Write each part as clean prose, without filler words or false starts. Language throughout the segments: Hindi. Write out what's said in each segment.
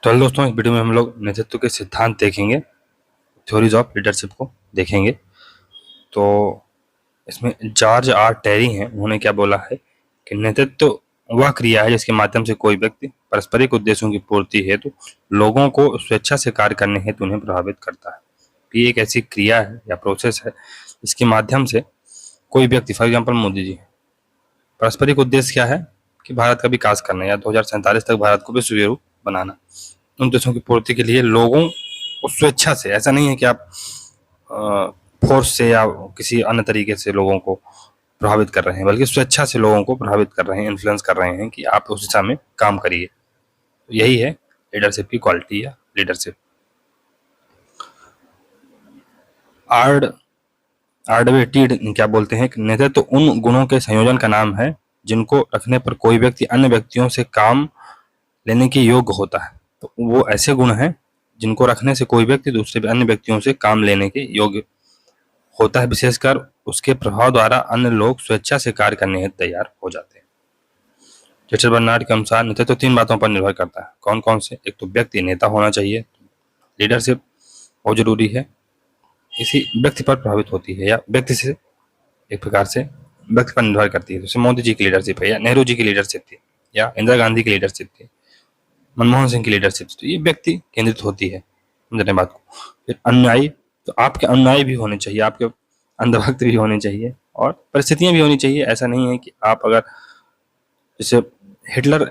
तो हेलो दोस्तों, इस वीडियो में हम लोग नेतृत्व के सिद्धांत देखेंगे, थ्योरीज ऑफ लीडरशिप को देखेंगे। तो इसमें जॉर्ज आर टेरी हैं, उन्होंने क्या बोला है कि नेतृत्व वह क्रिया है जिसके माध्यम से कोई व्यक्ति पारस्परिक उद्देश्यों की पूर्ति हेतु लोगों को स्वेच्छा से कार्य करने हेतु उन्हें प्रभावित करता है। ये एक ऐसी क्रिया है या प्रोसेस है जिसके माध्यम से कोई व्यक्ति, फॉर एग्जाम्पल मोदी जी, पारस्परिक उद्देश्य क्या है कि भारत का विकास करना या 2047 तक भारत को विश्व गुरु बनाना। उन उद्देश्यों की पूर्ति के लिए लोगों को स्वेच्छा से, ऐसा नहीं है कि आप फोर्स से या किसी अन्य तरीके से लोगों को प्रभावित कर रहे हैं, बल्कि स्वेच्छा से लोगों को प्रभावित कर रहे हैं, इन्फ्लुएंस कर रहे हैं कि आप उस दिशा में काम करिए। तो यही है लीडरशिप की क्वालिटी या लीडरशिप। आर्डवेटीड क्या बोलते हैं कि नेतृत्व उन गुणों के संयोजन का नाम है जिनको रखने पर कोई व्यक्ति अन्य व्यक्तियों से काम लेने के योग्य होता है। तो वो ऐसे गुण हैं जिनको रखने से कोई व्यक्ति दूसरे अन्य व्यक्तियों से काम लेने के योग्य होता है, विशेषकर उसके प्रभाव द्वारा अन्य लोग स्वेच्छा से कार्य करने हेतु तैयार हो जाते हैं। रिचर्ड बर्नार्ड के अनुसार नेतृत्व 3 बातों पर निर्भर करता है। कौन कौन से? एक तो व्यक्ति नेता होना चाहिए, लीडरशिप बहुत जरूरी है, इसी व्यक्ति पर प्रभावित होती है या व्यक्ति से एक प्रकार से व्यक्ति पर निर्भर करती है। जैसे मोदी जी की लीडरशिप है या नेहरू जी की लीडरशिप थी या इंदिरा गांधी की लीडरशिप थी, मनमोहन सिंह की लीडरशिप, तो ये व्यक्ति केंद्रित होती है, समझने बात को। फिर अनुयायी, तो आपके अनुयायी भी होने चाहिए, आपके अंधभक्त भी होने चाहिए और परिस्थितियां भी होनी चाहिए। ऐसा नहीं है कि आप अगर, जैसे हिटलर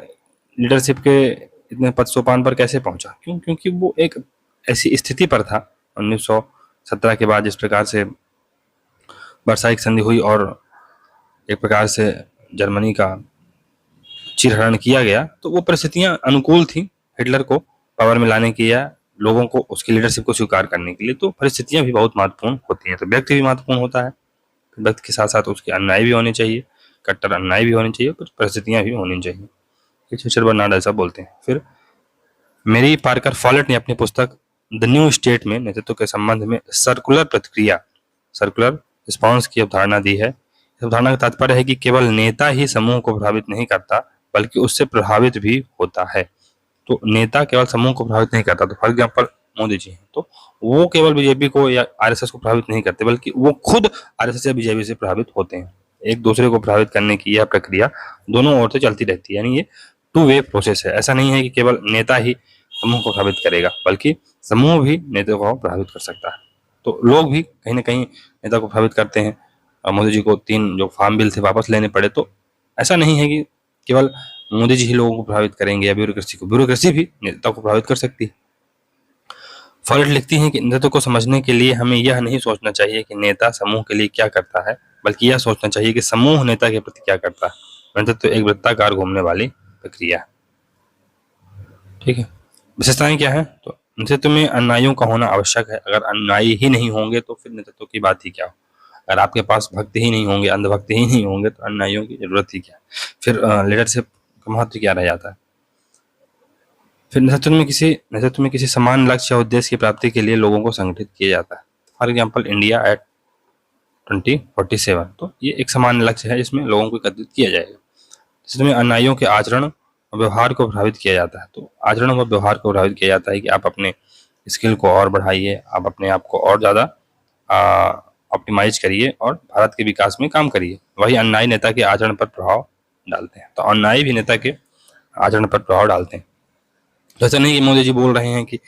लीडरशिप के इतने पद सोपान पर कैसे पहुंचा? क्यों? क्योंकि वो एक ऐसी स्थिति पर था 1917 के बाद, जिस प्रकार से वर्साई संधि हुई और एक प्रकार से जर्मनी का चीरहरण किया गया, तो वो परिस्थितियां अनुकूल थी हिटलर को पावर में लाने की या लोगों को उसकी लीडरशिप को स्वीकार करने के लिए। तो परिस्थितियां भी बहुत महत्वपूर्ण होती हैं। तो व्यक्ति भी महत्वपूर्ण होता है, व्यक्ति के साथ साथ उसके अनुयायी भी होने चाहिए, कट्टर अनुयायी भी होने चाहिए, कुछ परिस्थितियां भी होनी चाहिए। रिचर्ड बर्नार्ड ऐसा बोलते हैं। फिर मेरी पार्कर फॉलेट ने अपनी पुस्तक द न्यू स्टेट में नेतृत्व के संबंध में सर्कुलर प्रतिक्रिया, सर्कुलर रिस्पॉन्स की अवधारणा दी है। इस अवधारणा का तात्पर्य है कि केवल नेता ही समूह को प्रभावित नहीं करता, बल्कि उससे प्रभावित भी होता है। तो नेता केवल समूह को प्रभावित नहीं करता, तो फॉर एग्जाम्पल मोदी जी हैं, तो वो केवल बीजेपी को या आरएसएस को प्रभावित नहीं करते, बल्कि वो खुद आरएसएस या बीजेपी से प्रभावित होते हैं। एक दूसरे को प्रभावित करने की यह प्रक्रिया दोनों ओर से चलती रहती है, यानी ये 2 वे प्रोसेस है। ऐसा नहीं है कि केवल नेता ही समूह को प्रभावित करेगा, बल्कि समूह भी नेता को प्रभावित कर सकता है। तो लोग भी कहीं ना कहीं नेता को प्रभावित करते हैं। मोदी जी को 3 जो फार्म बिल थे वापस लेने पड़े, तो ऐसा नहीं है कि केवल मोदी जी ही लोगों को प्रभावित करेंगे या ब्यूरोक्रेसी को, ब्यूरोक्रेसी भी नेता को प्रभावित कर सकती है। फॉलेट लिखती हैं कि नेतृत्व को समझने के लिए हमें यह नहीं सोचना चाहिए कि नेता समूह के लिए क्या करता है, बल्कि यह सोचना चाहिए कि समूह नेता के प्रति क्या करता है। नेतृत्व एक वृत्ताकार घूमने वाली प्रक्रिया। ठीक है, विशेषताएं क्या है? तो नेतृत्व में अनुयायियों का होना आवश्यक है। अगर अनुयायी ही नहीं होंगे तो फिर नेतृत्व की बात ही क्या हो। अगर आपके पास भक्त ही नहीं होंगे, अंधभक्त ही नहीं होंगे, तो अनुयायियों की जरूरत ही क्या है? फिर लीडरशिप का महत्व क्या रह जाता है? फिर नेतृत्व में किसी समान लक्ष्य या उद्देश्य की प्राप्ति के लिए लोगों को संगठित किया जाता है। फॉर एग्जाम्पल इंडिया एट 2047, तो ये एक समान लक्ष्य है जिसमें लोगों को एकत्रित किया जाएगा। जिसमें अनुयायियों के आचरण और व्यवहार को प्रभावित किया जाता है। तो आचरण और व्यवहार को प्रभावित किया जाता है कि आप अपने स्किल को और बढ़ाइए, आप अपने आप को और ज़्यादा ऑप्टिमाइज करिए और भारत के विकास में काम करिए। वही अनुयायी नेता के आचरण पर प्रभाव डालते हैं। तो अनुयायी भी नेता के आचरण पर प्रभाव डालते हैं। तो ऐसा नहीं कि मोदी जी बोल रहे हैं कि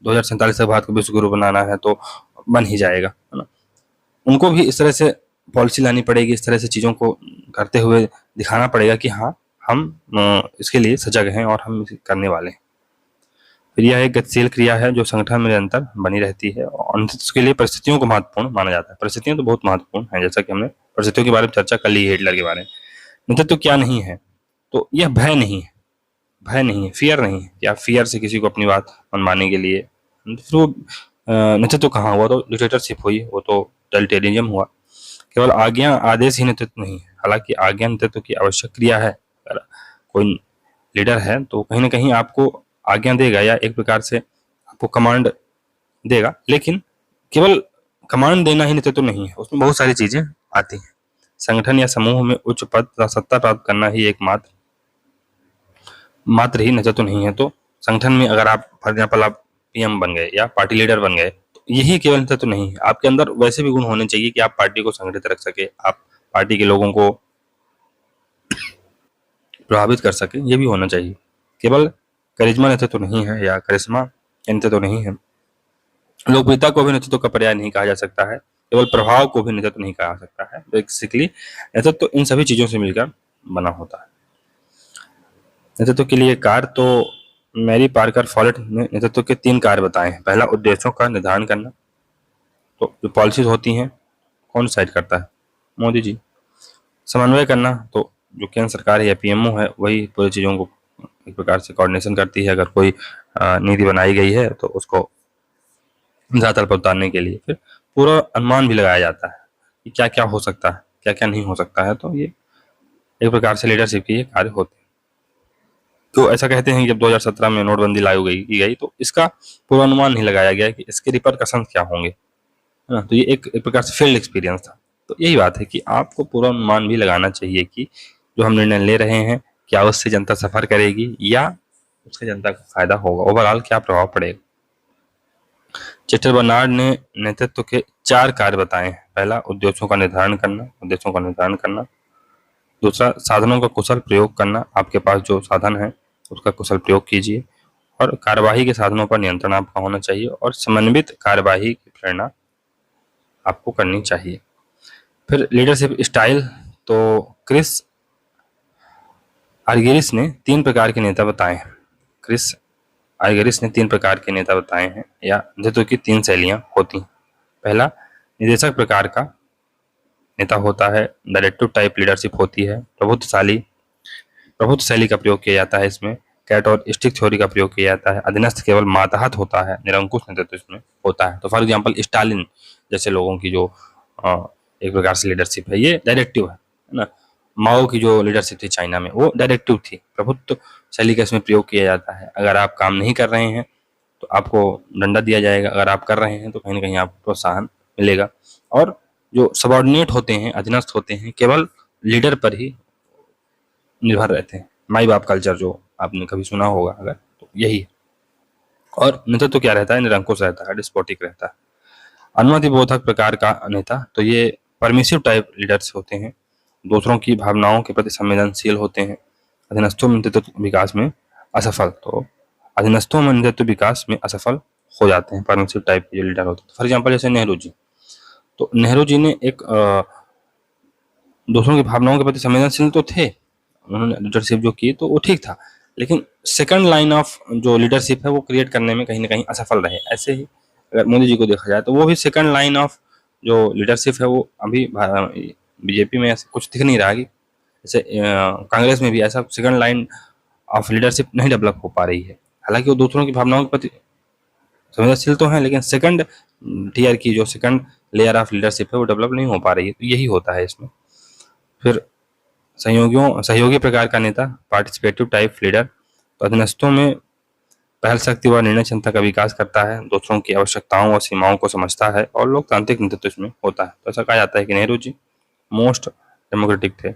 2047 तक भारत को विश्व गुरु बनाना है तो बन ही जाएगा, है ना। उनको भी इस तरह से पॉलिसी लानी पड़ेगी, इस तरह से चीज़ों को करते हुए दिखाना पड़ेगा कि हाँ, हम इसके लिए सजग हैं और हम इसे करने वाले हैं। फिर यह एक गतिशील क्रिया है जो संगठन में निरंतर बनी रहती है और इसके लिए परिस्थितियों को महत्वपूर्ण माना जाता है। परिस्थितियां तो बहुत महत्वपूर्ण है, जैसा कि हमने परिस्थितियों के बारे में चर्चा कर ली है हिटलर के बारे में। नेतृत्व क्या नहीं है? तो यह भय नहीं है, भय नहीं है, फियर नहीं है या फियर से किसी को अपनी बात मनवाने के लिए। फिर वो नेतृत्व कहाँ हुआ? तो डिक्टेटरशिप हुई, वो तो टोटलिटेरियनिज्म हुआ। केवल आज्ञा आदेश ही नेतृत्व नहीं है, हालांकि आज्ञा नेतृत्व की आवश्यक क्रिया है। अगर कोई लीडर है तो कहीं ना कहीं आपको आज्ञा देगा या एक प्रकार से आपको कमांड देगा, लेकिन केवल कमांड देना ही नेतृत्व नहीं है, उसमें बहुत सारी चीजें आती हैं। संगठन या समूह में उच्च पद या सत्ता प्राप्त करना ही एकमात्र ही नेतृत्व नहीं है। तो संगठन में अगर आप फॉर एग्जाम्पल आप पीएम बन गए या पार्टी लीडर बन गए, तो यही केवल नेतृत्व तो नहीं है, आपके अंदर वैसे भी गुण होने चाहिए कि आप पार्टी को संगठित रख सके, आप पार्टी के लोगों को प्रभावित कर सके, ये भी होना चाहिए। केवल करिश्मा नेतृत्व तो नहीं है या करिश्मा नेतृत्व तो नहीं है, लोकप्रियता को भी नेतृत्व का पर्याय नहीं कहा जा सकता है, केवल प्रभाव को भी नेतृत्व नहीं कहा जा सकता है। बेसिकली नेतृत्व तो इन सभी चीजों से मिलकर बना होता है। नेतृत्व के लिए कार्य तो मैरी पार्कर फॉलेट ने नेतृत्व के 3 कार्य बताए हैं। पहला, उद्देश्यों का निर्धारण करना, तो जो पॉलिसीज होती हैं कौन डिसाइड करता है? मोदी जी। समन्वय करना, तो जो केंद्र सरकार है या पीएमओ है वही पूरी चीज़ों को एक प्रकार से कोऑर्डिनेशन करती है। अगर कोई नीति बनाई गई है तो उसको धरातल पर उतारने के लिए फिर पूरा अनुमान भी लगाया जाता है कि क्या क्या हो सकता है, क्या क्या नहीं हो सकता है। तो ये एक प्रकार से लीडरशिप के ये कार्य होते हैं। तो ऐसा कहते हैं कि जब 2017 में नोटबंदी लागू की गई तो इसका पूर्वानुमान नहीं लगाया गया कि इसके रिपरकशन क्या होंगे, है ना। तो ये एक प्रकार से फील्ड एक्सपीरियंस था। तो यही बात है कि आपको पूर्वानुमान भी लगाना चाहिए कि जो हम निर्णय ले रहे हैं क्या उससे जनता सफर करेगी या उससे जनता को फायदा होगा, ओवरऑल क्या प्रभाव पड़ेगा। चेस्टर बर्नार्ड ने नेतृत्व के 4 कार्य बताए हैं। पहला, उद्देश्यों का निर्धारण करना, दूसरा, साधनों का कुशल प्रयोग करना, आपके पास जो साधन है उसका कुशल प्रयोग कीजिए, और कार्यवाही के साधनों पर नियंत्रण आपका होना चाहिए, और समन्वित कार्यवाही की प्रेरणा आपको करनी चाहिए। फिर लीडरशिप स्टाइल, तो क्रिस आर्गेरिस ने 3 प्रकार के नेता बताए हैं। क्रिस आर्गेरिस ने 3 प्रकार के नेता बताए हैं या नेतृत्व की 3 शैलियां होती हैं। पहला, निदेशक प्रकार का नेता होता है, डायरेक्टिव टाइप लीडरशिप होती है, प्रभुत्व शैली का प्रयोग किया जाता है इसमें, कैट और स्टिक थ्योरी का प्रयोग किया जाता है, अधीनस्थ केवल मातहत होता है, निरंकुश नेतृत्व इसमें होता है। तो फॉर एग्जांपल स्टालिन जैसे लोगों की जो एक प्रकार से लीडरशिप है ये डायरेक्टिव है ना। माओ की जो लीडरशिप थी चाइना में वो डायरेक्टिव थी, प्रभुत्व शैली का इसमें प्रयोग किया जाता है। अगर आप काम नहीं कर रहे हैं तो आपको डंडा दिया जाएगा, अगर आप कर रहे हैं तो कहीं ना कहीं आपको प्रोत्साहन मिलेगा। और जो सबॉर्डिनेट होते हैं, अधीनस्थ होते हैं, केवल लीडर पर ही निर्भर रहते हैं। माई बाप कल्चर जो आपने कभी सुना होगा अगर, तो यही है। और नेतृत्व तो क्या रहता है? निरंकुश रहता है, डिस्पोटिक रहता है। अनुमति बोधक प्रकार का नेता, तो ये परमिसिव टाइप लीडर्स होते हैं, दूसरों की भावनाओं के प्रति संवेदनशील होते हैं। अधीनस्थों में नेतृत्व विकास में असफल, तो अधीनस्थों में नेतृत्व विकास में असफल हो जाते हैं परमिसिव टाइप के जो लीडर होते हैं। फॉर एग्जाम्पल जैसे नेहरू जी, तो नेहरू जी ने एक दूसरों की भावनाओं के प्रति संवेदनशील तो थे, उन्होंने लीडरशिप जो की तो वो ठीक था, लेकिन सेकंड लाइन ऑफ जो लीडरशिप है वो क्रिएट करने में कहीं ना कहीं असफल रहे। ऐसे ही अगर मोदी जी को देखा जाए तो वो भी सेकंड लाइन ऑफ जो लीडरशिप है वो अभी बीजेपी में ऐसा कुछ दिख नहीं रहा कि जैसे कांग्रेस में भी ऐसा सेकंड लाइन ऑफ लीडरशिप नहीं डेवलप हो पा रही है। हालांकि वो दूसरों की भावनाओं के प्रति संवेदनशील तो हैं, लेकिन सेकंड टीयर की जो सेकंड लेयर ऑफ लीडरशिप है वो डेवलप नहीं हो पा रही है। तो यही होता है इसमें। फिर सहयोगी प्रकार का नेता, पार्टिसिपेटिव टाइप लीडर, तो अधीनस्थों में पहल शक्ति व निर्णय क्षमता का विकास करता है, दूसरों की आवश्यकताओं और सीमाओं को समझता है, और लोकतांत्रिक नेतृत्व इसमें होता है। तो ऐसा कहा जाता है कि नेहरू जी मोस्ट डेमोक्रेटिक थे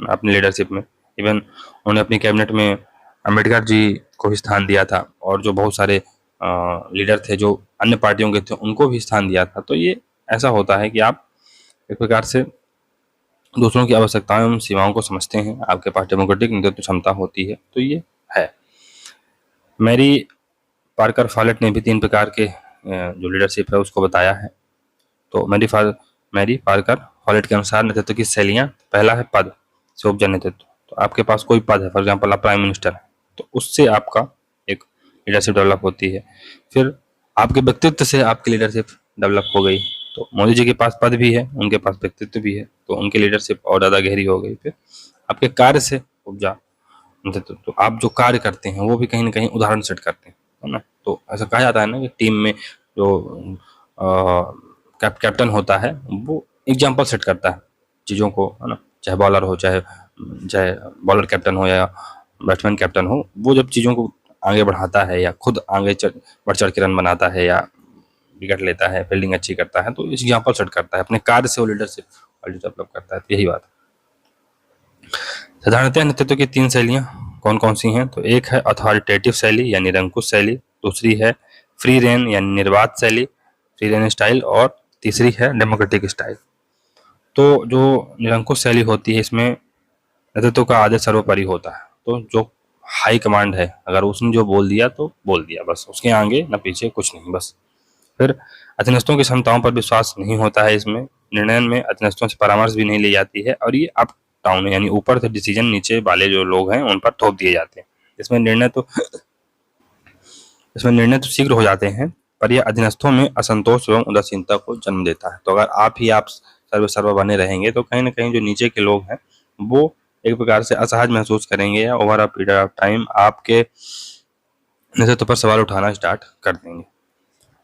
अपनी लीडरशिप में। इवन उन्होंने अपनी कैबिनेट में अम्बेडकर जी को भी स्थान दिया था, और जो बहुत सारे लीडर थे जो अन्य पार्टियों के थे उनको भी स्थान दिया था। तो ये ऐसा होता है कि आप एक प्रकार से दूसरों की आवश्यकताओं एवं सीमाओं को समझते हैं, आपके पास डेमोक्रेटिक नेतृत्व क्षमता होती है। तो ये है। मैरी पार्कर फॉलेट ने भी 3 प्रकार के जो लीडरशिप है उसको बताया है। तो मैरी पार्कर फॉलेट के अनुसार नेतृत्व की शैलियां, पहला है पद से उपजा नेतृत्व, तो आपके पास कोई पद है, फॉर एग्जाम्पल आप प्राइम मिनिस्टर है, तो उससे आपका एक लीडरशिप डेवलप होती है। फिर आपके व्यक्तित्व से आपकी लीडरशिप डेवलप हो गई, तो मोदी जी के पास पद भी है, उनके पास व्यक्तित्व भी है, तो उनकी लीडरशिप और ज़्यादा गहरी हो गई। फिर आपके कार्य से उपजा नेतृत्व, तो आप जो कार्य करते हैं वो भी कहीं ना कहीं उदाहरण सेट करते हैं, है ना। तो ऐसा कहा जाता है ना कि टीम में जो कैप्टन होता है वो एग्जाम्पल सेट करता है चीज़ों को, है ना। चाहे बॉलर हो, चाहे बॉलर कैप्टन हो या बैट्समैन कैप्टन हो, वो जब चीज़ों को आगे बढ़ाता है या खुद आगे बढ़ चढ़ के रन बनाता है या विकेट लेता है, फील्डिंग अच्छी करता है, तो इस एग्जाम्पल सेट करता है, अपने कार्य से वो लीडरशिप डेवलप करता है। तो यही बात है। साधारणतः नेतृत्व की 3 शैलियां कौन कौन सी हैं? तो एक है अथॉरिटेटिव शैली या निरंकुश शैली, दूसरी है फ्री रेन यानी निर्वात शैली, फ्री रेन स्टाइल, और तीसरी है डेमोक्रेटिक स्टाइल। तो जो निरंकुश शैली होती है इसमें नेतृत्व का आदेश सर्वोपरि होता है। तो जो हाई कमांड है, अगर उसने जो बोल दिया तो बोल दिया, बस उसके आगे न पीछे कुछ नहीं, बस। फिर अधीनस्थों की क्षमताओं पर विश्वास नहीं होता है इसमें, निर्णय में अधीनस्थों से परामर्श भी नहीं ली जाती है, और ये अप डाउन यानी ऊपर से डिसीजन नीचे वाले जो लोग हैं उन पर थोप दिए जाते हैं। इसमें निर्णय तो शीघ्र हो जाते हैं, पर यह अधीनस्थों में असंतोष एवं उदासीनता को जन्म देता है। तो अगर आप सर्व बने रहेंगे तो कहीं ना कहीं जो नीचे के लोग हैं वो एक प्रकार से असहज महसूस करेंगे या over a period of time आपके नेतृत्व पर सवाल उठाना स्टार्ट कर देंगे।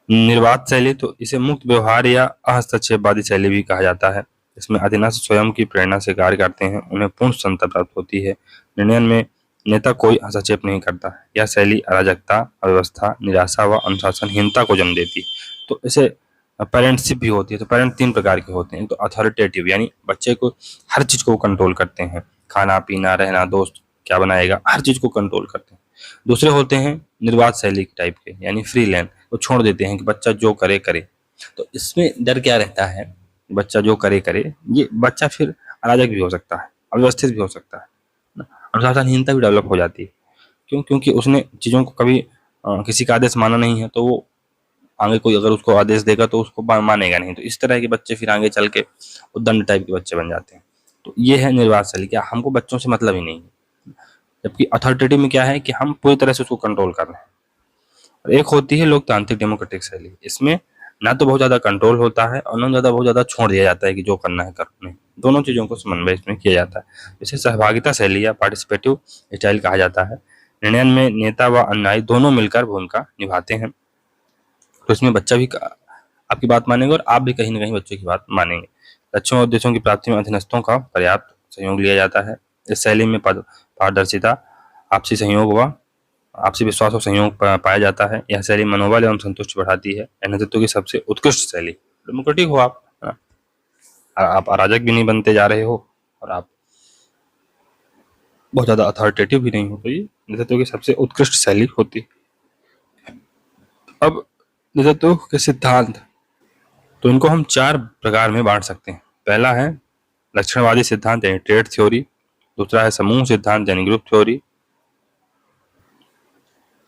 निर्वात शैली, तो इसे मुक्त व्यवहार या हस्तक्षेपवादी शैली भी कहा जाता है। इसमें अधीनस्थ स्वयं की प्रेरणा से कार्य करते हैं, उन्हें पूर्ण स्वतंत्रता प्राप्त होती है, निर्णय में नेता कोई हस्तक्षेप नहीं करता है। यह शैली अराजकता, अव्यवस्था, निराशा व अनुशासनहीनता को जन्म देती है। तो इसे पेरेंटशिप भी होती है। तो पेरेंट 3 प्रकार के होते हैं। तो अथॉरिटेटिव यानी बच्चे को हर चीज को कंट्रोल करते हैं, खाना पीना रहना, दोस्त क्या बनाएगा, हर चीज को कंट्रोल करते हैं। दूसरे होते हैं निर्वात शैली के टाइप के, यानी फ्री लैंड, वो छोड़ देते हैं कि बच्चा जो करे करे। तो इसमें डर क्या रहता है, बच्चा जो करे करे, ये बच्चा फिर अराजक भी हो सकता है, अव्यवस्थित भी हो सकता है, अनुशासनहीनता भी डेवलप हो जाती है। क्यों? क्योंकि उसने चीज़ों को कभी किसी का आदेश माना नहीं है, तो वो आगे कोई अगर उसको आदेश देगा तो उसको मानेगा नहीं। तो इस तरह के बच्चे फिर आगे चल के उद्दंड टाइप के बच्चे बन जाते हैं। तो ये है निर्वात शैली, क्या हमको बच्चों से मतलब ही नहीं है। जबकि अथॉरिटेटिव में क्या है कि हम पूरी तरह से उसको कंट्रोल कर रहे हैं। और एक होती है लोकतांत्रिक डेमोक्रेटिक शैली, इसमें ना तो बहुत ज्यादा कंट्रोल होता है और ना बहुत ज्यादा छोड़ दिया जाता है कि जो करना है करो, नहीं, दोनों चीजों को समन्वय इसमें किया जाता है। इसे सहभागिता शैली या पार्टिसिपेटिव स्टाइल कहा जाता है। निर्णय में नेता व अनुयायी दोनों मिलकर भूमिका निभाते हैं। तो इसमें बच्चा भी आपकी बात मानेगा और आप भी कहीं ना कहीं बच्चों की बात मानेंगे। लक्ष्यों और उद्देश्यों की प्राप्ति में अधीनस्थों का पर्याप्त सहयोग लिया जाता है। इस शैली में पारदर्शिता, आपसी सहयोग व आपसी विश्वास और सहयोग पाया जाता है। यह शैली मनोबल एवं संतुष्टि बढ़ाती है। नेतृत्व की सबसे उत्कृष्ट शैली। डेमोक्रेटिक हो आप, है ना? आप अराजक भी नहीं बनते जा रहे हो और आप बहुत ज्यादा अथॉरिटेटिव भी नहीं हो, तो ये नेतृत्व की सबसे उत्कृष्ट शैली होती है। अब नेतृत्व के सिद्धांत, तो इनको हम 4 प्रकार में बांट सकते हैं। पहला है लक्षणवादी सिद्धांत यानी ट्रेड थ्योरी, दूसरा है समूह सिद्धांत यानी ग्रुप थ्योरी,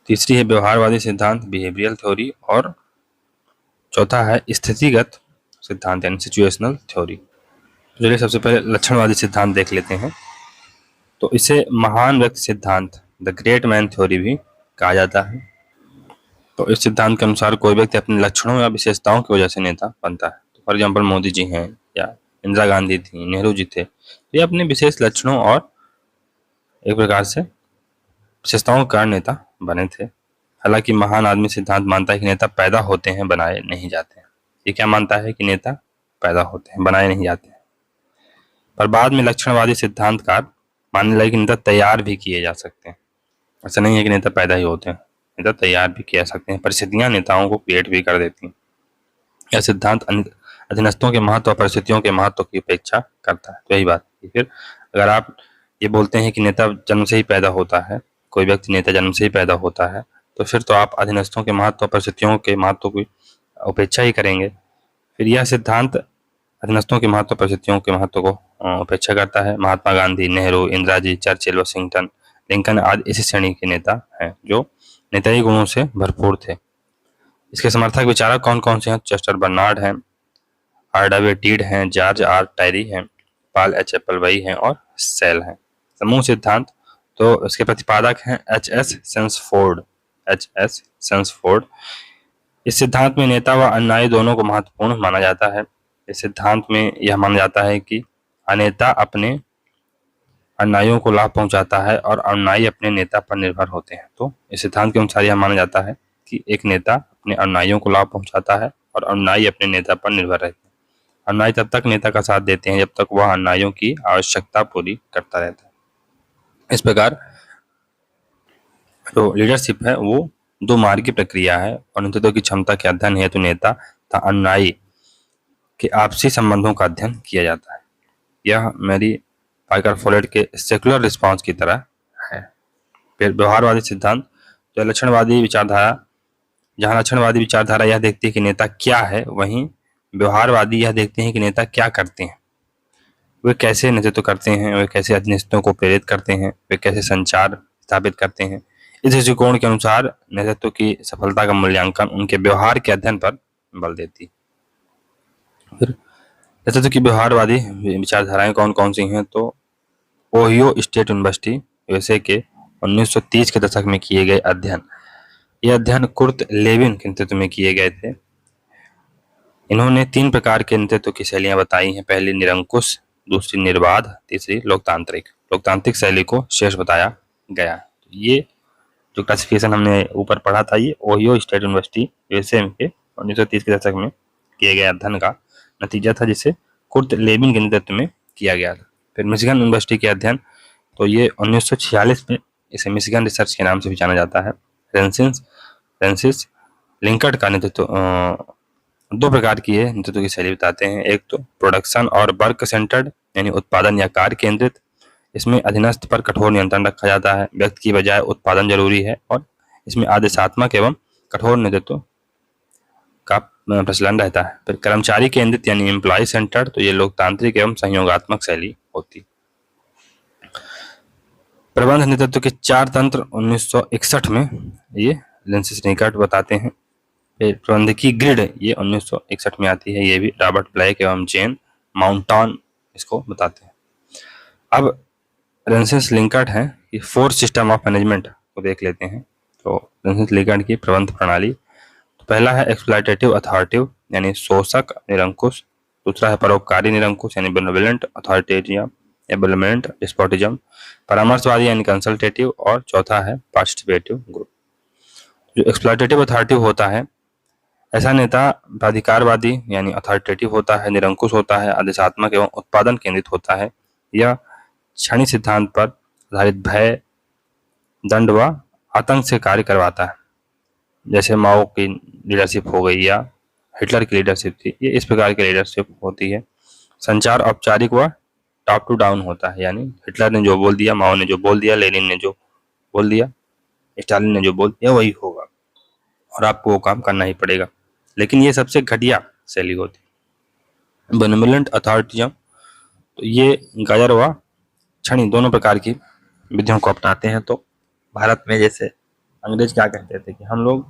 तीसरी है व्यवहारवादी सिद्धांत बिहेवियरल थ्योरी, और चौथा है स्थितिगत सिद्धांत यानी सिचुएशनल थ्योरी। तो चलिए सबसे पहले लक्षणवादी सिद्धांत देख लेते हैं। तो इसे महान व्यक्ति सिद्धांत, द ग्रेट मैन थ्योरी भी कहा जाता है। तो इस सिद्धांत के अनुसार कोई व्यक्ति अपने लक्षणों या विशेषताओं की वजह से नेता बनता है। तो फॉर एग्जाम्पल मोदी जी हैं या इंदिरा गांधी थी, नेहरू जी थे, तो ये अपने विशेष लक्षणों और एक प्रकार से विशेषताओं के कारण नेता बने थे। हालांकि महान आदमी सिद्धांत मानता है कि नेता पैदा होते हैं, बनाए नहीं जाते हैं। ये क्या मानता है कि नेता पैदा होते हैं, बनाए नहीं जाते हैं। पर बाद में लक्षणवादी सिद्धांतकार मानने लगे कि नेता तैयार भी किए जा सकते हैं। ऐसा नहीं है कि नेता पैदा ही होते हैं, नेता तैयार भी किए जा सकते हैं, परिस्थितियां नेताओं को क्रिएट भी कर देती हैं। यह सिद्धांत अधीनस्थों के महत्व और परिस्थितियों के महत्व की उपेक्षा करता है। तो यही बात है। फिर अगर आप ये बोलते हैं कि नेता जन्म से ही पैदा होता है, कोई व्यक्ति नेता जन्म से ही पैदा होता है, तो फिर तो आप अधीनस्थों के महत्व और परिस्थितियों के महत्व की उपेक्षा ही करेंगे। फिर यह सिद्धांत अधीनस्थों के महत्व परिस्थितियों के महत्व को उपेक्षा करता है। Mahatma Gandhi, Nehru, Indira ji, Churchill, Washington, Lincoln आदि इसी श्रेणी के नेता हैं जो नेताई गुणों से भरपूर थे। इसके समर्थक विचारक कौन कौन से हैं? चेस्टर बर्नार्ड हैं, आरडब्ल्यू टीड हैं, जॉर्ज आर टायरी हैं, पॉल एच एप्पलबाई हैं और सेल हैं। समूह सिद्धांत, तो इसके प्रतिपादक हैं एच एस सेंसफोर्ड। इस सिद्धांत में नेता व अनुयायी दोनों को महत्वपूर्ण माना जाता है। इस सिद्धांत में यह माना जाता है कि नेता अपने अनुयायियों को लाभ पहुंचाता है और अनुयायी अपने नेता पर निर्भर होते हैं। तो इस सिद्धांत के अनुसार यह माना जाता है कि एक नेता अपने अनुयायियों को लाभ पहुंचाता है और अनुयायी अपने नेता पर निर्भर रहते हैं। अनुयायी तब तक नेता का साथ देते हैं जब तक वह अनुयायियों की आवश्यकता पूरी करता रहता है। इस प्रकार जो लीडरशिप है वो 2 मार्ग की प्रक्रिया है और नेतृत्व की क्षमता के अध्ययन हेतु नेता तथा अनुयायी के आपसी संबंधों का अध्ययन किया जाता है। यह मेरी पाइकर फोलेट के सेकुलर रिस्पांस की तरह है। फिर व्यवहारवादी सिद्धांत, तो लक्षणवादी विचारधारा, जहाँ लक्षणवादी विचारधारा यह देखती है कि नेता क्या है, वहीं व्यवहारवादी यह देखते हैं कि नेता क्या करते हैं, वे कैसे नेतृत्व करते हैं, वे कैसे नेतृत्व को प्रेरित करते हैं, वे कैसे संचार स्थापित करते हैं। इस दृष्टिकोण के अनुसार नेतृत्व की सफलता का मूल्यांकन उनके व्यवहार के अध्ययन पर बल देती। फिर नेतृत्व की व्यवहारवादी विचारधाराएं कौन कौन सी हैं, तो ओहियो स्टेट यूनिवर्सिटी यूएसए के 1930 के दशक में किए गए अध्ययन, ये अध्ययन कुर्ट लेविन के नेतृत्व में किए गए थे। इन्होंने 3 प्रकार के नेतृत्व की शैलियां बताई हैं, पहली निरंकुश, दूसरी निर्बाध, तीसरी लोकतांत्रिक। लोकतांत्रिक शैली को शेष बताया गया। ये जो क्लासिफिकेशन हमने ऊपर पढ़ा था, ये ओहियो स्टेट यूनिवर्सिटी यूएसए के 1930 के दशक में किए गए अध्ययन का नतीजा था, जिसे कुर्ट लेविन के नेतृत्व में किया गया था। फिर मिशिगन यूनिवर्सिटी के अध्ययन, तो ये 1946 में, इसे मिशिगन रिसर्च के नाम से भी जाना जाता है। फ्रांसिस लिंकर्ट का नेतृत्व 2 प्रकार की है नेतृत्व की शैली बताते हैं। एक तो प्रोडक्शन और वर्क सेंटर्ड, यानी उत्पादन या कार्य केंद्रित। इसमें अधीनस्थ पर कठोर नियंत्रण रखा जाता है, व्यक्ति की बजाय उत्पादन जरूरी है, और इसमें आदेशात्मक एवं कठोर नेतृत्व का प्रचलन रहता है। फिर कर्मचारी केंद्रित यानी एम्प्लॉय सेंटर्ड, तो ये लोकतांत्रिक एवं सहयोगात्मक शैली होती। प्रबंध नेतृत्व के 4 तंत्र 1961 में ये फ्रांसिस लिंकर्ट बताते हैं। फिर प्रबंधकीय ग्रिड, ये 1961 में आती है, ये भी रॉबर्ट ब्लैक एवं जेन माउंटन इसको बताते हैं। अब फ्रांसिस लिंकर्ट है कि 4 सिस्टम ऑफ मैनेजमेंट को देख लेते हैं। तो फ्रांसिस लिंकर्ट की प्रबंध प्रणाली, तो पहला है एक्सप्लॉयटेटिव अथॉरिटिव यानी शोषक निरंकुश, दूसरा है परोपकारी निरंकुश यानी बेनेवोलेंट अथॉरिटेरियन या बेनेवोलेंट डिस्पोटिज्म, परामर्शवादी यानी कंसल्टेटिव, और चौथा है पार्टिसिपेटिव ग्रुप। जो एक्सप्लॉयटेटिव अथॉरिटिव होता है, ऐसा नेता प्राधिकारवादी यानी अथॉरिटेटिव होता है, निरंकुश होता है, आदेशात्मक एवं उत्पादन केंद्रित होता है, यह क्षणिक सिद्धांत पर आधारित भय, दंड व आतंक से कार्य करवाता है, जैसे माओ की लीडरशिप हो गई या हिटलर की लीडरशिप थी, ये इस प्रकार की लीडरशिप होती है। संचार औपचारिक व टॉप टू डाउन होता है, यानी हिटलर ने जो बोल दिया, माओ ने जो बोल दिया, लेनिन ने जो बोल दिया, स्टालिन ने जो बोल दिया, वही होगा और आपको वो काम करना ही पड़ेगा। लेकिन ये सबसे घटिया शैली होती है। बेनेवोलेंट अथॉरिटिज्म, तो ये गाजर व क्षणिक दोनों प्रकार की विधियों को अपनाते हैं। तो भारत में जैसे अंग्रेज क्या कहते थे कि हम लोग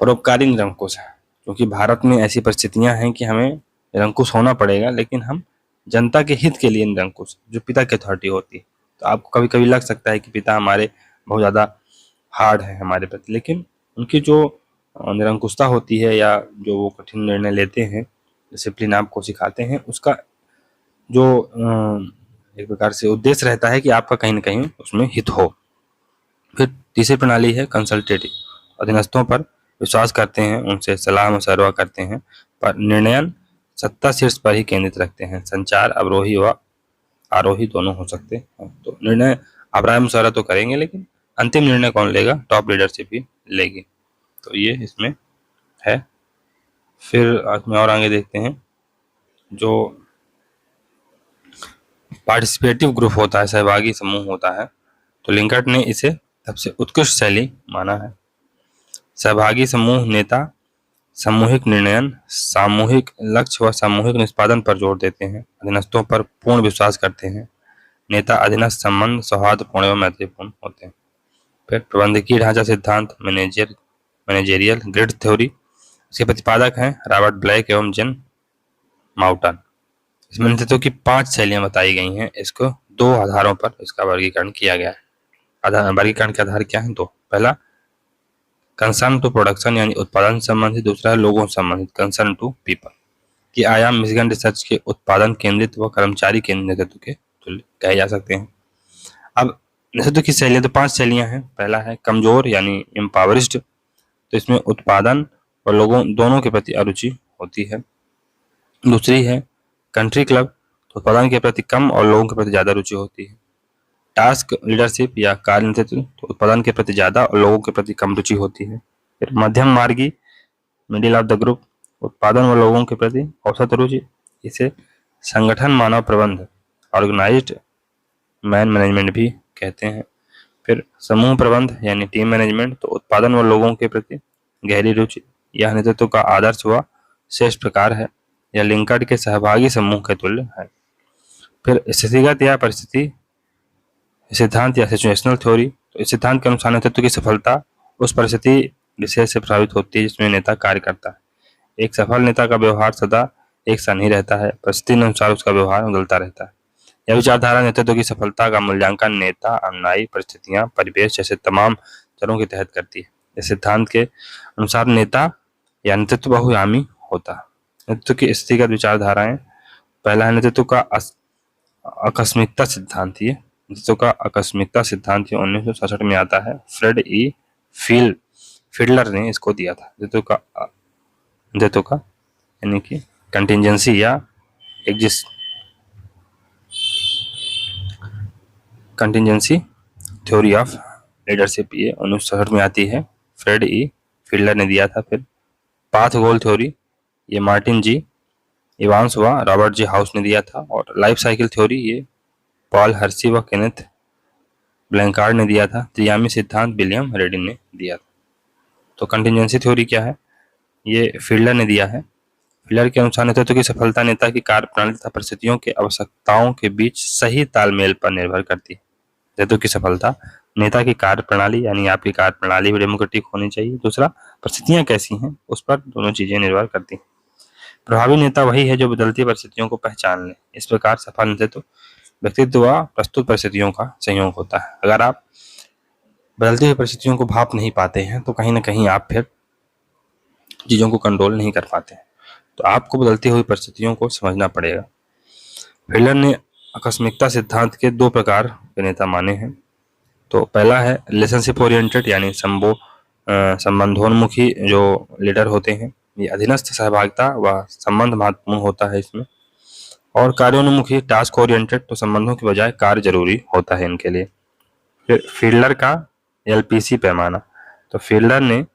परोपकारी निरंकुश हैं, क्योंकि भारत में ऐसी परिस्थितियां हैं कि हमें निरंकुश होना पड़ेगा, लेकिन हम जनता के हित के लिए निरंकुश, जो पिता की अथॉरिटी होती है। तो आपको कभी कभी लग सकता है कि पिता हमारे बहुत ज़्यादा हार्ड है हमारे प्रति, लेकिन उनकी जो निरंकुशता होती है या जो वो कठिन निर्णय लेते हैं, डिसिप्लिन आपको सिखाते हैं, उसका जो एक प्रकार से उद्देश्य रहता है कि आपका कहीं ना कहीं उसमें हित हो। फिर तीसरी प्रणाली है कंसल्टेटिव, अधीनस्थों पर विश्वास करते हैं, उनसे सलाह मशवरा करते हैं, पर निर्णयन सत्ता शीर्ष पर ही केंद्रित रखते हैं। संचार अवरोही व आरोही दोनों हो सकते हैं। तो निर्णय आप राय मशवरा तो करेंगे, लेकिन अंतिम निर्णय कौन लेगा? टॉप लीडरशिप ही लेगी। तो ये इसमें है। फिर में और आगे देखते हैं, जो पार्टिसिपेटिव ग्रुप होता है, सहभागी समूह होता है, तो लिंकर्ट ने इसे सबसे उत्कृष्ट शैली माना है। सहभागी समूह नेता सामूहिक निर्णयन, सामूहिक लक्ष्य व सामूहिक निष्पादन पर जोर देते हैं, अधीनस्थों पर पूर्ण विश्वास करते हैं, नेता अधीनस्थ संबंध सौहार्दपूर्ण एवं मैत्रीपूर्ण होते हैं। फिर प्रबंधकीय ढांचा सिद्धांत, मैनेजेरियल ग्रिड थ्योरी, इसके प्रतिपादक हैं रॉबर्ट ब्लैक एवं जेन माउंटन। इसमें नेतृत्व की 5 शैलियां बताई गई हैं। इसको 2 आधारों पर इसका वर्गीकरण किया गया है। वर्गीकरण के आधार क्या है? तो पहला कंसर्न टू प्रोडक्शन यानी उत्पादन संबंधित, दूसरा है लोगों संबंधित कंसर्न टू पीपल। कि आयाम मिशिगन रिसर्च के उत्पादन केंद्रित व कर्मचारी केंद्रित नेतृत्व के तुल्य कहे जा सकते हैं। अब नेतृत्व की शैलियां तो 5 शैलियां हैं। पहला है कमजोर यानी एम्पावरिस्ट, तो इसमें उत्पादन और लोगों दोनों के प्रति अरुचि होती है। दूसरी है कंट्री क्लब, तो उत्पादन के प्रति कम और लोगों के प्रति ज्यादा रुचि होती है। टास्क लीडरशिप या कार्य नेतृत्व, तो उत्पादन के प्रति ज्यादा और लोगों के प्रति कम रुचि होती है। फिर मध्यम मार्गी, मिडिल ऑफ द ग्रुप, उत्पादन व लोगों के प्रति औसत रुचि, इसे संगठन मानव प्रबंध ऑर्गेनाइज्ड मैन मैनेजमेंट भी कहते हैं। फिर समूह प्रबंध यानी टीम मैनेजमेंट, तो उत्पादन व लोगों के प्रति गहरी रुचि, यह नेतृत्व का आदर्श व श्रेष्ठ प्रकार है। यह लिंकन के सहभागी समूह के तुल्य है। फिर स्थितिगत या परिस्थिति सिद्धांत या सिचुएशनल थ्योरी, तो इस सिद्धांत के अनुसार नेतृत्व की सफलता उस परिस्थिति विशेष से प्रभावित होती है जिसमें नेता कार्य करता है। एक सफल नेता का व्यवहार सदा एक सा नहीं रहता है, परिस्थिति अनुसार उसका व्यवहार बदलता रहता है। यह विचारधारा नेतृत्व की सफलता का मूल्यांकन नेता, अनुयायी, परिस्थितियां, परिवेश जैसे तमाम चरों के तहत करती है। इस सिद्धांत के अनुसार नेता या नेतृत्व बहुआयामी होता है। नेतृत्व की स्थितिगत विचारधाराएं, पहला है नेतृत्व का आकस्मिकता सिद्धांत। ये नेतृत्व का आकस्मिकता सिद्धांत 1967 में आता है। फ्रेड ई फील्डर ने इसको दिया था। नेतृत्व का यानी कि कंटिजेंसी या कंटिजेंसी थ्योरी ऑफ लीडरशिप, ये 1967 में आती है। फ्रेड ई फील्डर ने दिया था। फिर पाथ गोल थ्योरी, ये मार्टिन जी इवांस व रॉबर्ट जी हाउस ने दिया था। और लाइफ साइकिल थ्योरी, ये पॉल हर्सी व केनेथ ब्लैंकार्ड ने दिया था। त्रियामी सिद्धांत विलियम रेडिन ने दिया था। तो कंटिजेंसी थ्योरी क्या है, ये फील्डर ने दिया है। फील्डर के अनुसार नेतृत्व की सफलता नेता की कार्यप्रणाली तथा परिस्थितियों के आवश्यकताओं के बीच सही तालमेल पर निर्भर करती है। नेतृत्व की सफलता नेता की कार्यप्रणाली यानी आपकी कार्यप्रणाली भी डेमोक्रेटिक होनी चाहिए। दूसरा, परिस्थितियां कैसी हैं उस पर दोनों चीजें निर्भर करती हैं। प्रभावी नेता वही है जो बदलती परिस्थितियों को पहचान ले। इस प्रकार सफल नेतृत्व व्यक्तित्व व प्रस्तुत परिस्थितियों का संयोग होता है। अगर आप बदलती हुई परिस्थितियों को भाप नहीं पाते हैं तो कहीं ना कहीं आप फिर चीजों को कंट्रोल नहीं कर पाते हैं। तो आपको बदलती हुई परिस्थितियों को समझना पड़ेगा। फील्डर ने आकस्मिकता सिद्धांत के दो प्रकार के नेता माने हैं। तो पहला है रिलेशनशिप ओरिएंटेड यानी संबंधोन्मुखी जो लीडर होते हैं। ये अधीनस्थ सहभागिता व संबंध महत्वपूर्ण होता है इसमें। और कार्योन्मुखी टास्क ओरिएंटेड, तो संबंधों की बजाय कार्य जरूरी होता है इनके लिए। फिर फील्डर का एलपीसी पैमाना, तो फील्डर ने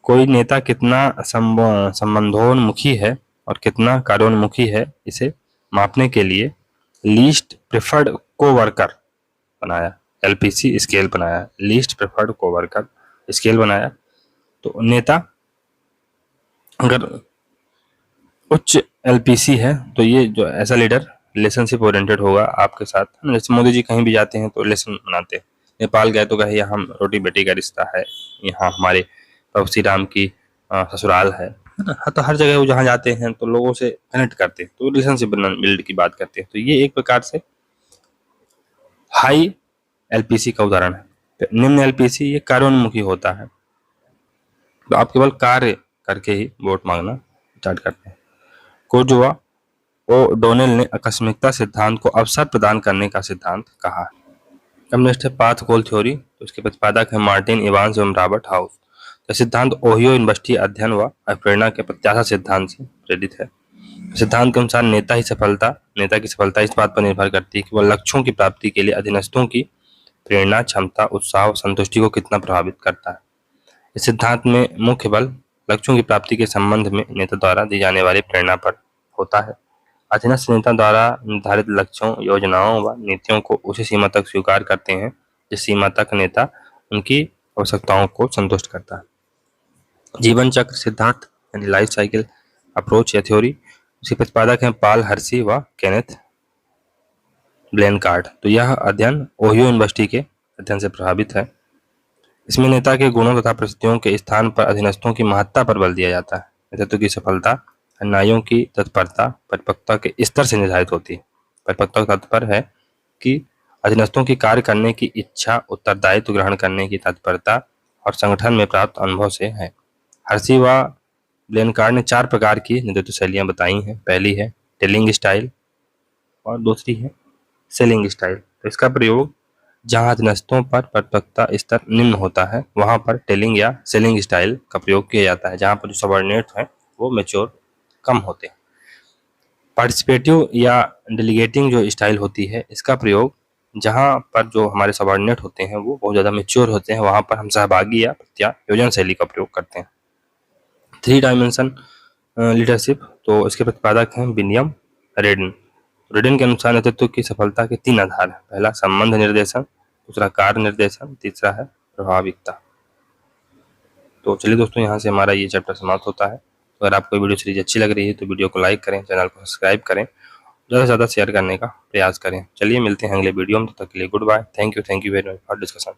कोई नेता कितना संबंधोन्मुखी है और कितना कार्योन्मुखी है इसे मापने के लिए लीस्ट प्रेफर्ड कोवर्कर बनाया, एलपीसी स्केल बनाया, लीस्ट प्रेफर्ड कोवर्कर स्केल बनाया। तो नेता अगर उच्च एलपीसी है तो ये जो ऐसा लीडर रिलेशनशिप ओरिएंटेड होगा आपके साथ। जैसे मोदी जी कहीं भी जाते हैं तो रिलेशन बनाते हैं। नेपाल गए तो कहे यहाँ रोटी बेटी का रिश्ता है, यहाँ हमारे प्रभु श्री राम की ससुराल है ना। तो हर जगह वो जहाँ जाते हैं तो लोगों से कनेक्ट करते हैं, तो रिलेशनशिप बिल्ड की बात करते हैं। तो ये एक प्रकार से हाई एलपीसी का उदाहरण है। निम्न एलपीसी ये कार्योन्मुखी होता है, तो आप केवल कार्य करके ही वोट मांगना स्टार्ट करते हैं। कोर्जुआ ओ डोनेल ने आकस्मिकता सिद्धांत को अवसर प्रदान करने का सिद्धांत कहा। कम्युनिस्ट पाथ गोल थ्योरी, तो इसके प्रतिपादक है मार्टिन इवांस एवं रॉबर्ट हाउस। यह सिद्धांत ओहियो यूनिवर्सिटी अध्ययन व प्रेरणा के प्रत्याशा सिद्धांत से प्रेरित है। सिद्धांत के अनुसार नेता की सफलता इस बात पर निर्भर करती है कि वह लक्ष्यों की प्राप्ति के लिए अधीनस्थों की प्रेरणा, क्षमता, उत्साह और संतुष्टि को कितना प्रभावित करता है। इस सिद्धांत में मुख्य बल लक्ष्यों की प्राप्ति के संबंध में नेता द्वारा दी जाने वाली प्रेरणा पर होता है। अधीनस्थ नेता द्वारा निर्धारित लक्ष्यों, योजनाओं व नीतियों को उसी सीमा तक स्वीकार करते हैं जिस सीमा तक नेता उनकी आवश्यकताओं को संतुष्ट करता है। जीवन चक्र सिद्धांत यानी लाइफ साइकिल अप्रोच या थ्योरी, उसके प्रतिपादक हैं पॉल हर्सी व केनेथ ब्लैंकार्ड। तो यह अध्ययन ओहियो यूनिवर्सिटी के अध्ययन से प्रभावित है। इसमें नेता के गुणों तथा परिस्थितियों के स्थान पर अधीनस्थों की महत्ता पर बल दिया जाता है। नेतृत्व की सफलता अनुयायियों की तत्परता, परिपक्वता के स्तर से निर्धारित होती है। परिपक्वता का तात्पर्य है कि अधीनस्थों की कार्य करने की इच्छा, उत्तरदायित्व ग्रहण करने की तत्परता और संगठन में प्राप्त अनुभव से है। हर्सी व ब्लैंकार्ड ने 4 प्रकार की नेतृत्व शैलियां बताई हैं। पहली है टेलिंग स्टाइल और दूसरी है सेलिंग स्टाइल। तो इसका प्रयोग जहां अधीनस्थों पर परिपक्वता स्तर निम्न होता है वहां पर टेलिंग या सेलिंग स्टाइल का प्रयोग किया जाता है। जहां पर जो सबॉर्डिनेट हैं वो मैच्योर कम होते हैं। पार्टिसिपेटिव या डेलीगेटिंग जो स्टाइल होती है इसका प्रयोग जहां पर जो हमारे सबॉर्डिनेट होते हैं वो बहुत ज़्यादा मैच्योर होते हैं, वहां पर हम सहभागी या प्रत्यायोजन शैली का प्रयोग करते हैं। 3 डायमेंशन लीडरशिप, तो इसके प्रतिपादक हैं विलियम रेडिन। रेडिन के अनुसार नेतृत्व की सफलता के 3 आधार हैं। पहला संबंध निर्देशन, दूसरा कार्य निर्देशन, तीसरा है प्रभाविकता। तो चलिए दोस्तों, यहाँ से हमारा ये चैप्टर समाप्त होता है। तो अगर आपको वीडियो सीरीज अच्छी लग रही है तो वीडियो को लाइक करें, चैनल को सब्सक्राइब करें, ज़्यादा से ज़्यादा शेयर करने का प्रयास करें। चलिए मिलते हैं अगले वीडियो में, तब तक के लिए good bye. Thank you very much for discussion.